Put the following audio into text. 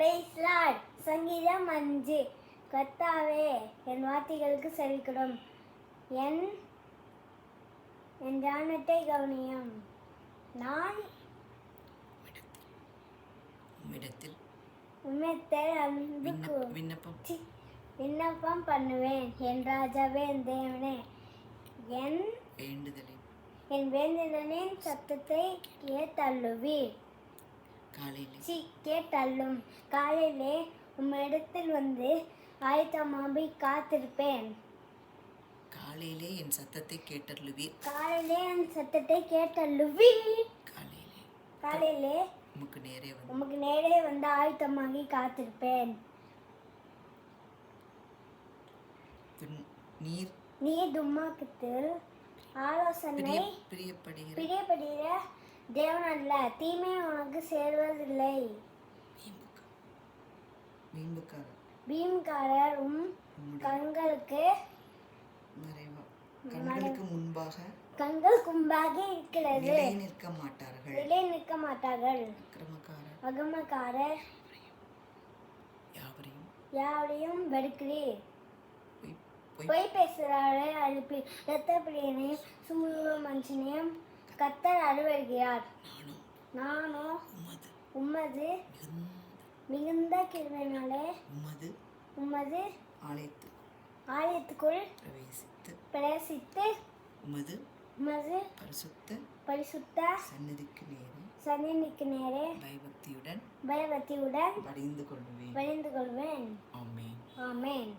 Price Lord. சங்கீதம் 5. கர்த்தாவே என் வார்த்தைகளுக்கு செவிக்கொடும், என் தியானத்தை கவனியும். நான் உம்மிடத்தில் அன்புக்கு விண்ணப்பம் பண்ணுவேன். என் ராஜாவே, என் தேவனே, என் வேண்டுதலின் சத்தத்தை கேட்டள்ளுவீர். கேட்டள்ளும். காலையிலே உம்மிடத்தில் வந்து ஆயத்தமாகி காத்திருப்பேன். காலையிலே என் சத்தத்தை கேட்டள்ளுவீர். காலையிலே உமக்கு நேரே வந்து ஆயத்தமாகி காத்திருப்பேன். நீர் துன்மார்க்கத்தில் ஆலோசனை பிரியப்படுகிற தேவன் அல்ல. தீமை உனக்கு சேர்வதில்லை. வீண்காரர் கண்களுக்கு முன்பாக இருக்கிறது. நிலை நிற்க மாட்டார்கள். அகமக்காரர் யாவரையும் வெறுக்கிறீர். பொய் பேசுகிறாரை அழுப்பி இரத்த பிரியனையும் சுமுக மனுஷனையும் கர்த்தர் அருவருகிறார். நானோ உமது மிகுந்த கிருபையினாலே உமது ஆலயத்துக்குள் பிரவேசித்து உமது பரிசுத்த சந்நிதிக்கு நேரே பயபக்தியுடன் பணிந்து கொள்வேன். ஆமென்.